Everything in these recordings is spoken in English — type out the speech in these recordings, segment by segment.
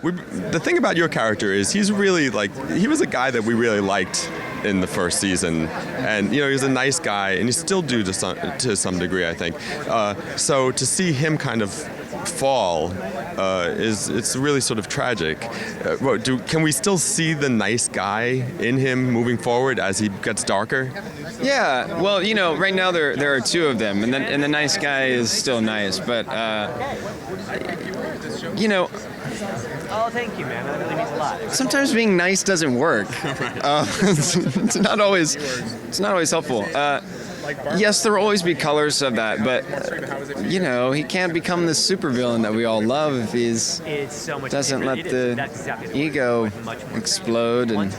The thing about your character is he's really he was a guy that we really liked in the first season, and he was a nice guy, and you still do to some degree, I think. So to see him kind of fall it's really sort of tragic. Can we still see the nice guy in him moving forward as he gets darker? Yeah, well, right now there are two of them, and the nice guy is still nice, but Oh, thank you, man. That really means a lot. sometimes being nice doesn't work. It's not always helpful. Yes, there will always be colors of that, but he can't become the supervillain that we all love if he's doesn't let the ego explode and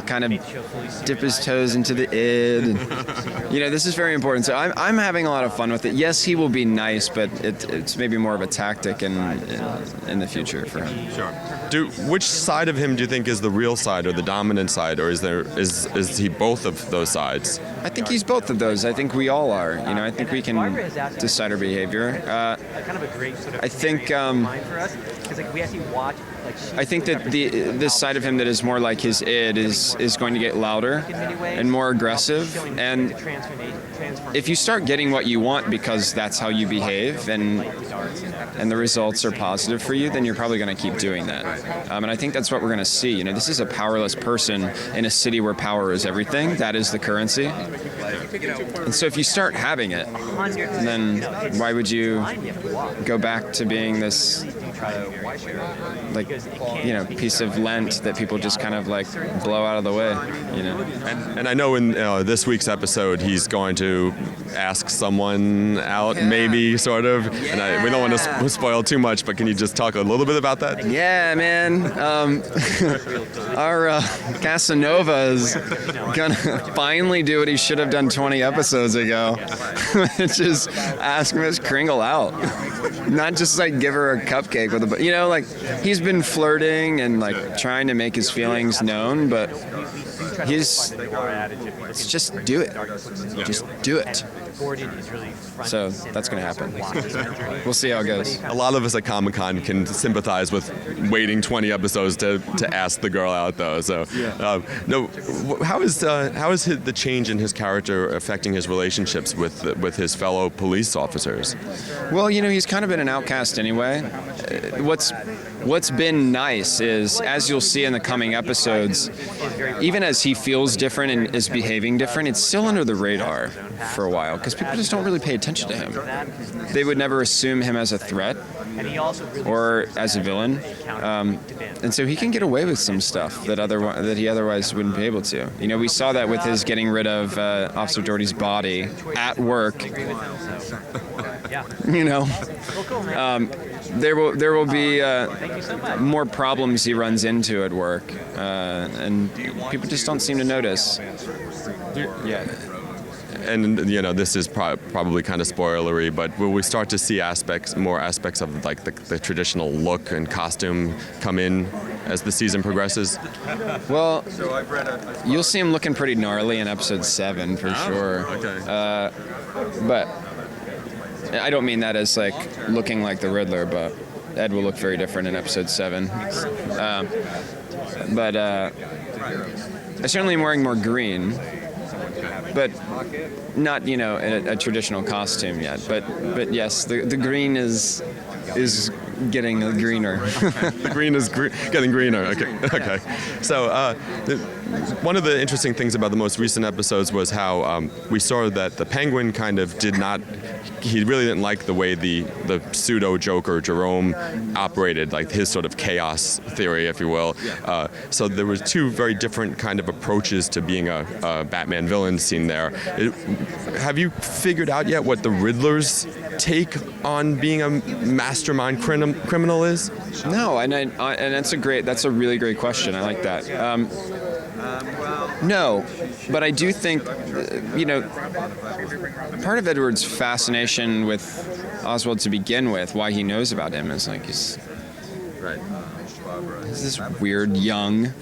kind of dip his toes into the id. And, this is very important. So I'm having a lot of fun with it. Yes, he will be nice, but it's maybe more of a tactic in the future for him. Sure. Which side of him do you think is the real side or the dominant side, or is he both of those sides? I think he's both of those. I think we all are. I think we can decide our behavior. I think I think that this side of him that is more like his id is going to get louder and more aggressive. And if you start getting what you want because that's how you behave and the results are positive for you, then you're probably going to keep doing that. And I think that's what we're going to see. This is a powerless person in a city where power is everything. That is the currency. And so if you start having it, then why would you go back to being this piece of lint that people just kind of blow out of the way, And I know in this week's episode he's going to ask someone out, maybe, sort of. And we don't want to spoil too much, but can you just talk a little bit about that? Yeah, man. Our Casanova is gonna finally do what he should have done 20 episodes ago, which is ask Miss Kringle out. Not just give her a cupcake with he's been flirting and trying to make his feelings known, but just do it. Just do it. So that's going to happen. We'll see how it goes. A lot of us at Comic-Con can sympathize with waiting 20 episodes to ask the girl out, though. So, how is the change in his character affecting his relationships with his fellow police officers? Well, he's kind of been an outcast anyway. What's been nice is, as you'll see in the coming episodes, even as he feels different and is behaving different, it's still under the radar for a while because people just don't really pay attention to him. They would never assume him as a threat or as a villain, and so he can get away with some stuff that he otherwise wouldn't be able to. We saw that with his getting rid of Officer Doherty's body at work. There will be more problems he runs into at work, and people just don't seem to notice. Yeah. And this is probably kind of spoilery, but will we start to see more aspects of the traditional look and costume come in as the season progresses? Well, you'll see him looking pretty gnarly in episode 7 for sure. Okay. But I don't mean that as looking like the Riddler, but Ed will look very different in episode 7. But I certainly am wearing more green. But not, in a traditional costume yet. But yes, the green is getting greener. The green is getting greener. Okay. So one of the interesting things about the most recent episodes was how we saw that the Penguin kind of he really didn't like the way the pseudo Joker Jerome operated, his sort of chaos theory, if you will. So there was two very different kind of approaches to being a Batman villain seen there. Have you figured out yet what the Riddler's take on being a mastermind criminal is? No, and that's a really great question. I like that. No, but I do think, part of Edward's fascination with Oswald to begin with, why he knows about him, is he's this weird young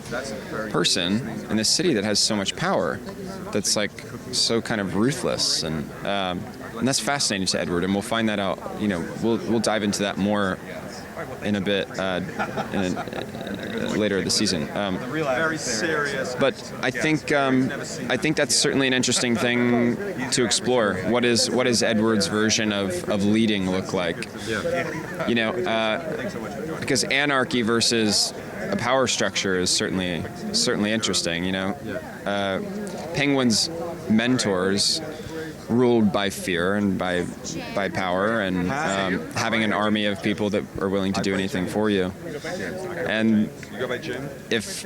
person in this city that has so much power, that's so kind of ruthless, and that's fascinating to Edward, and we'll find that out. We'll dive into that more in a bit later the season. Very serious. But I think that's certainly an interesting thing to explore. What is Edward's version of leading look like? Yeah. You know, because anarchy versus a power structure is certainly interesting. You know, Penguin's mentors ruled by fear and by power and having an army of people that are willing to do anything for you. And if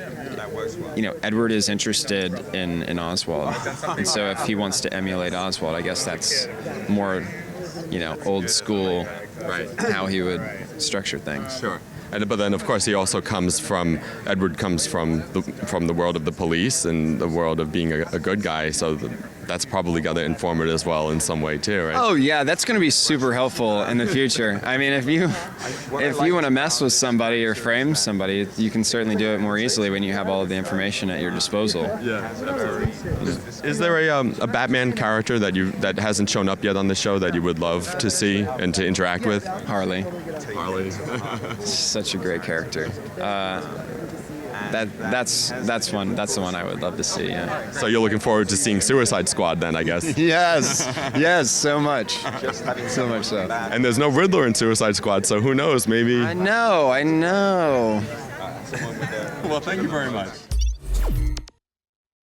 Edward is interested in Oswald, and so if he wants to emulate Oswald, I guess that's more old school, Right. how he would structure things. Sure. But then, of course, Edward comes from the world of the police and the world of being a good guy. So that's probably got to inform it as well in some way too, right? Oh yeah, that's going to be super helpful in the future. I mean, if you want to mess with somebody or frame somebody, you can certainly do it more easily when you have all of the information at your disposal. Yeah, absolutely. Is there a Batman character that hasn't shown up yet on the show that you would love to see and to interact with? Harley. Harley. Such a great character. That's the one I would love to see. Yeah. So you're looking forward to seeing Suicide Squad then, I guess. Yes, so much, so much so. And there's no Riddler in Suicide Squad, so who knows? Maybe. I know. Well, thank you very much.